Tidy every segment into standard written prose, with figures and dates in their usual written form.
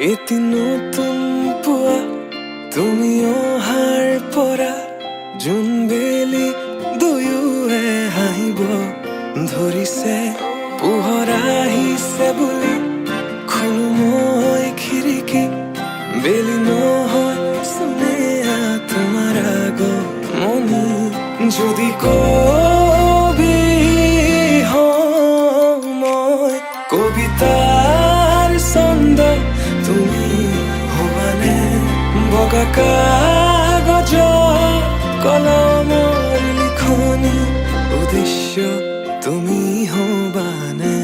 এটি নতুন পুৱা তুমি অহাৰ পৰা জোনবেলি দুয়োৱে হাঁহিব ধৰিছে। পোহৰ আহিছে বুলি খোলো মই খিৰিকী, বেলি নহয় চোনে তোমাৰ আগমনি। যদি কবি মই কবিতাৰ ছন্দ তুমি হবানে, বগা কাগজ কলমৰ লিখনি উদ্দেশ্য তুমি হবানে।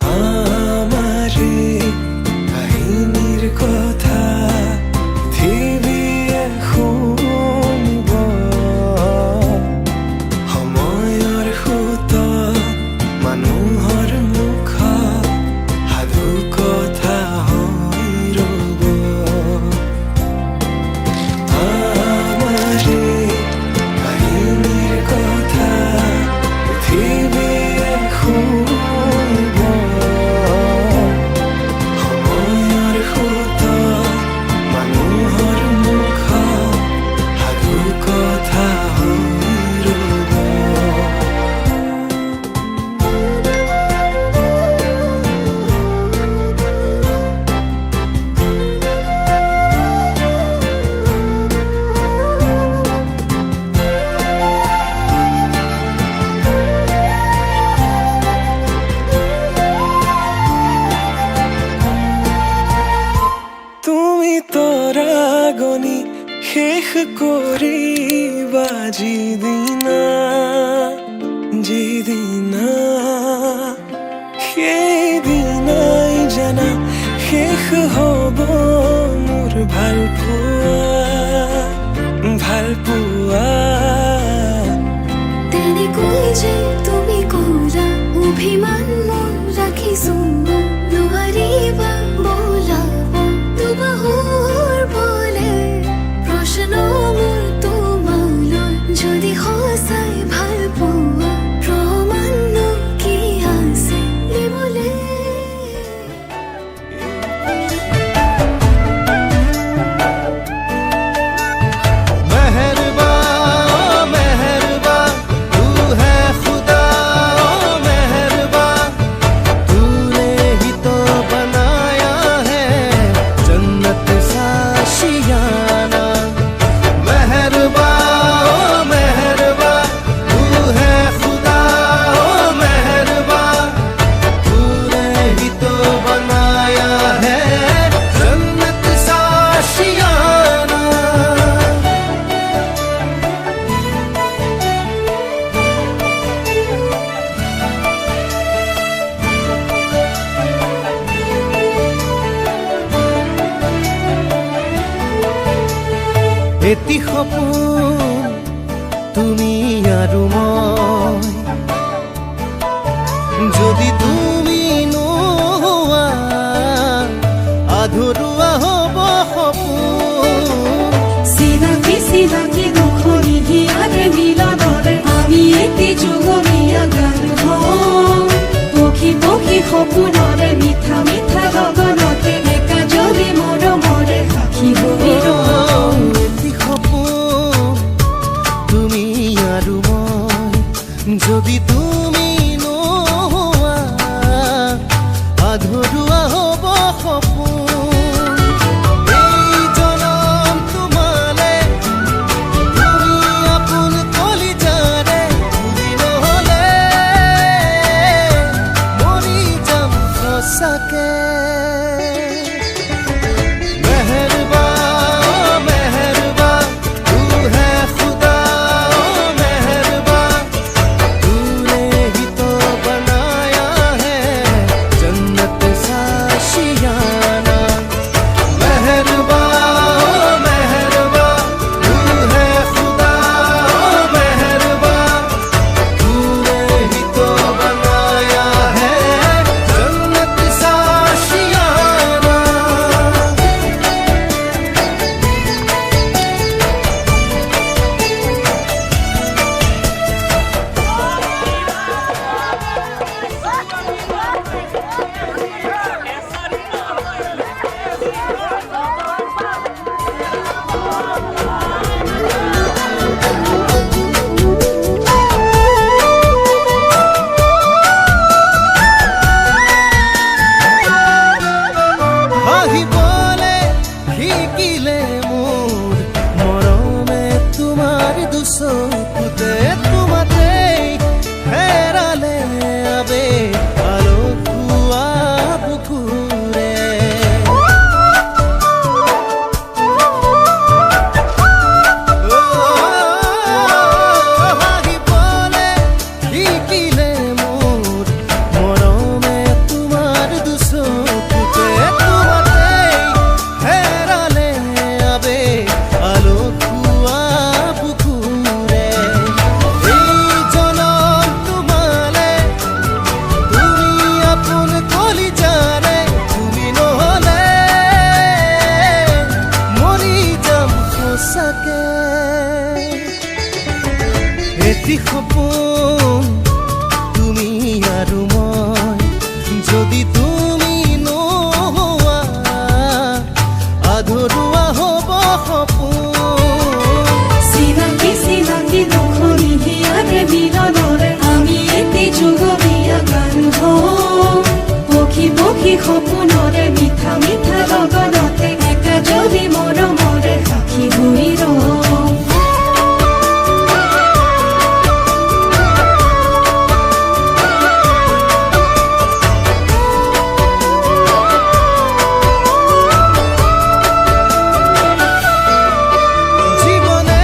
আমাৰে কাহিনীৰ কথা পৃথিৱীয়ে শুনিব, সময়ৰ সোঁতত মানুহৰ মুখত সাধু কথা হৈ ৰ'ব। আমাৰে কাহিনীৰ কথা পৃথিৱীয়ে শুনিব, সময়ৰ সোঁতত মানুহৰ মুখত সাধু কথা হৈ ৰ'ব। তুমি তৰাগনি শেষ কৰিবা যিদিনা, সেইদিনাই জানা শেষ হ'ব মোৰ ভাল পোৱা। তেনেকৈ যে তুমি কৰা অভিমান মোৰ ৰাখিছো, নোৱাৰিবা বোলাব দুবাহুৰ বলে প্ৰশ্ন মোৰ তোমালৈ। যদি সঁচাই ভাল পোৱা প্ৰমাণ কি আছে দিবলে। এটি সপোন তুমি আৰু মই, যদি তুমি নোহোৱা আধৰুৱা হ'ব সপোন। চিনাকি দুখনি হিয়াৰে মিলনৰে আমি এটি যুগমীয়া গান হওঁ। পক্ষী সপোনৰে মিঠা গগনতে একা যদি মৰমৰে সাক্ষী হৈ ৰওঁ। তুমি আৰু মই, যদি তুমি নোহোৱা আধৰুৱা হ'ব সপোন। এই জনম তোমালে তুমি আপোন কলিজাৰে, তুমি নহ'লে মৰি যাম চকুতে তোমাতেই হেৰালে আবেগ আলসুৱা বুকুৰে হাঁহিবলে শিকিলে মোৰ মৰমে তোমাৰ দুচকুতে তোমাতেই হেৰালে আবেগ আলসুৱা বুকুৰে এই জনম তোমালে তুমি আপোন কলিজাৰে তুমি নহ'লে মৰি যাম সঁচাকে এটি সপোন তুমি আৰু মই যদি তুমি নোহোৱা আধৰুৱা হ'ব সপোন চিনাকি চিনাকি দুখনি হিয়াৰে মিলনৰে আমি এটি যুগমীয়া গান হওঁ পক্ষী পক্ষী সপোনৰে মিঠা মিঠা লগনতে একা যদি মৰমৰে সাক্ষী হৈ ৰওঁ জীৱনে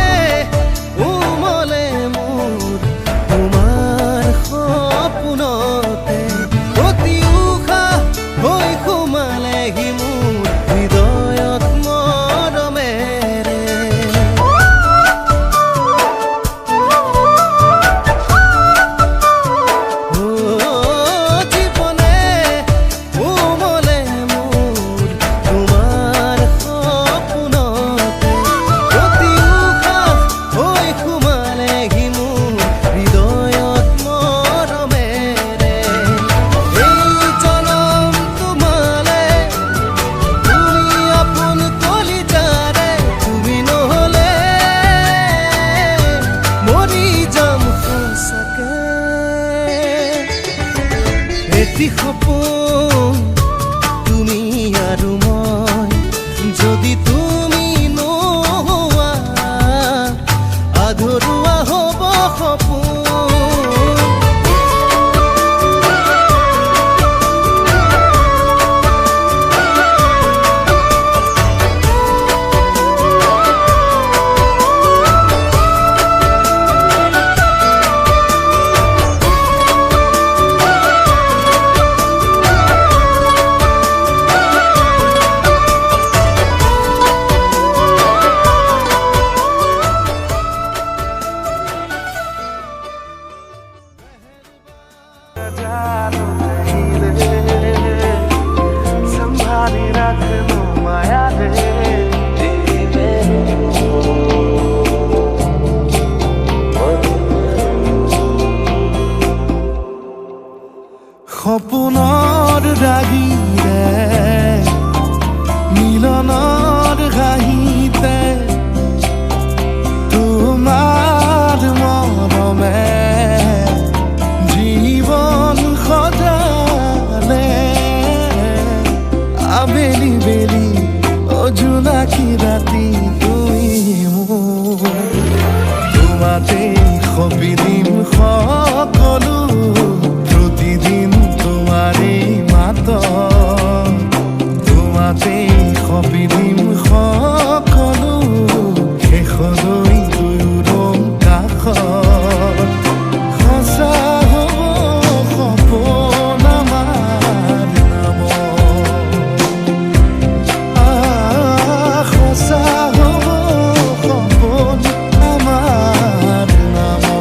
উমলে মোৰ তোমাৰ সপোনতে অতি উশাহ হৈ সোমালেহি মোৰ হৃদয়ত মৰমেৰে জীৱনে উমলে মোৰ তোমাৰ সপোনতে অতি উশাহ হৈ সোমালেহি মোৰ হৃদয়ত মৰমেৰে এই জনম তোমালে তুমি আপোন কলিজাৰে তুমি নহ'লে মৰি যাম সঁচাকে এটি সপোন তুমি আৰু মই যদি তুমি নোহোৱা আধৰুৱা হ'ব সপোন संभाली रख लूं माया दे সপোনৰ ৰাগিৰে মিলনৰ হাঁহিতে তোমাৰ মৰমে জীৱন সজালে আবেলি বেলি অজোনাকি ৰাতি তুমি মোৰ তোমাতেই সপি দিম সকলো প্ৰতিদিন তোমাৰেই মাত তোমাতেই সপি দিম সকলো শেষলৈ দুয়োৰম কাষত সঁচা হ'ব সপোন আমাৰ নামত সঁচা হ'ব সপোন আমাৰ নামত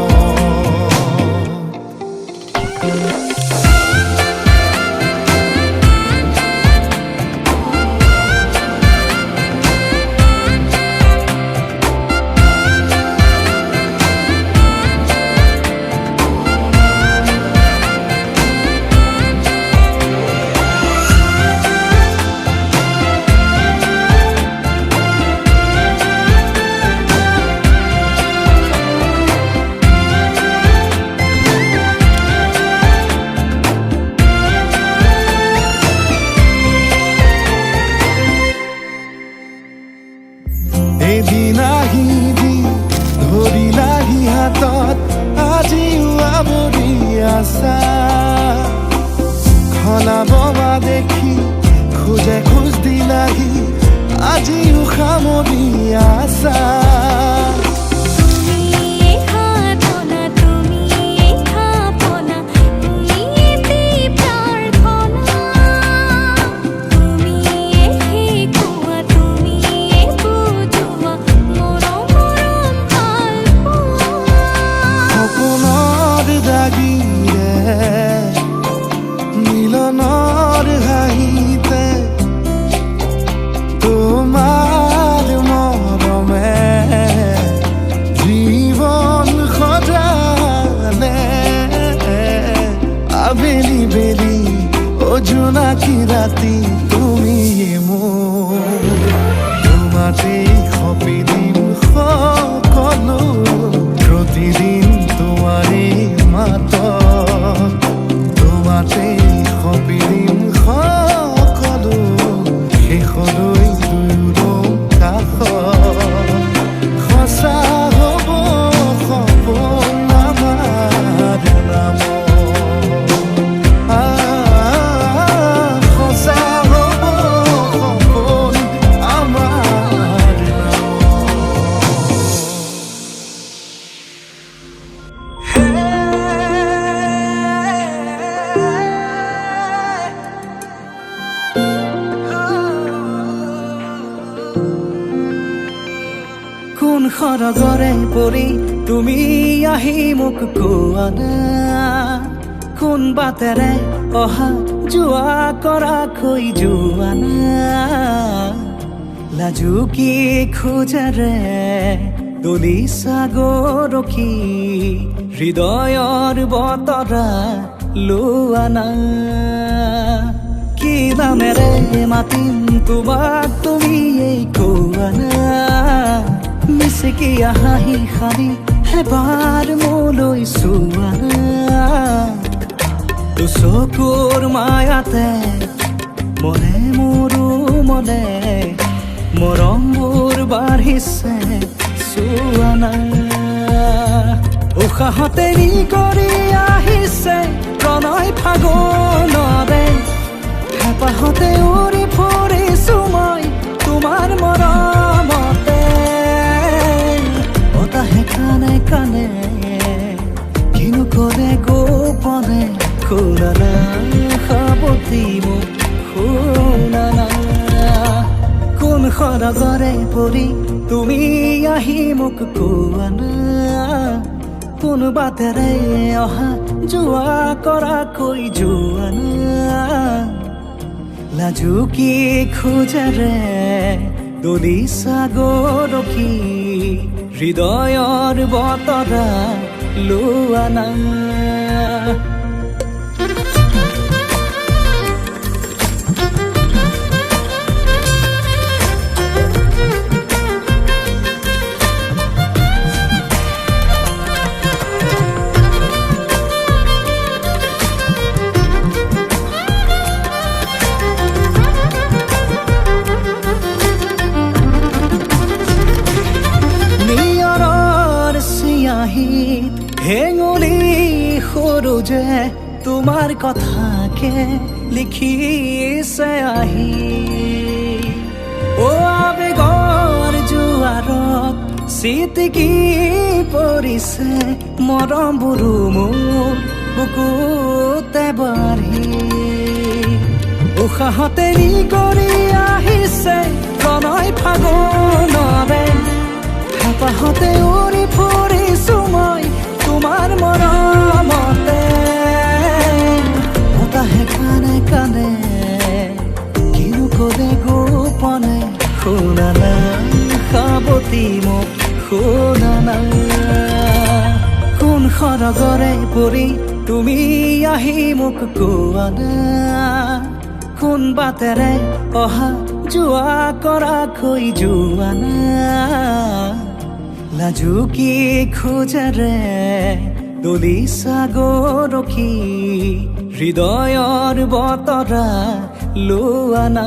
এদিন আহিবি ধৰিলা আজিও আৱৰি আছা খলাববা দেখি খোজে খোজ দিলাহি আজিও সামৰি আছা মিলনৰ হাঁহিতে তোমাৰ মৰমে জীৱন সজালে আবেলি বেলি জোনাকী ৰাতি তুমি মোৰ তোমাতেই সপি দিম সকলো প্ৰতিদিন তোমাৰে মাত তোমাতেই সপি দিম সকলো শেষলৈ দুয়ো কাষত সঁচা হ'ব সপোন আমাৰ নামত সঁচা হ'ব সপোন আমাৰ কোন সৰগৰে পৰি তুমি আহি মোক কোৱা না কোন বাটেৰে অহা যোৱা কৰাকৈ যোৱা না লাজুকী খোজেৰে দলিছা গৰখি হৃদয়ৰ বতৰা লোৱা না কি নামেৰে মাতিম তোমাক তুমি এই কোৱা না মিচিকি হাঁহি সাৰি এবাৰ মোলৈ চোৱা না চকুৰ মায়াতে মনে মোৰো মনে মৰমবোৰ বাঢ়িছে চোৱা না উশাহতে নি কৰি আহিছে প্ৰণয় ফাগুনৰে হেঁপাহতে উৰি ফুৰিছো মই তোমাৰ মৰমতে বতাহে কানে কানে কিনো কৰে গোপনে শুনা না সাৱতি মোক শুনা না কোন সৰগৰে পৰি তুমি আহি মোক কোৱা না কোন বাটেৰে অহা যোৱা কৰাকৈ যোৱা না লাজুকী খোজেৰে দলিছা গৰখি হৃদয়ৰ বতৰা লোৱা না হেঙুলি সৰু যে তোমাৰ কথাকে লিখিছে আহি অ আবেগৰ জোৱাৰত চিটিকি পৰিছে মৰমবোৰো মোৰ বুকুতে বাঢ়ি উশাহতে নি কৰি আহিছে প্ৰণয় ফাগুনৰে হেঁপাহতে উৰি ফুৰিছো মই তোমাৰ মৰমতে বতাহে কানে কানে কিনো কৰে গোপনে শুনা না সাৱতি মোক শুনা না কোন সৰগৰে পৰি তুমি আহি মোক কোৱা না কোন বাটেৰে অহা যোৱা কৰাকৈ যোৱা না লাজুকী খোজেৰে দলিছা গৰখি হৃদয়ৰ বতৰা লোৱা না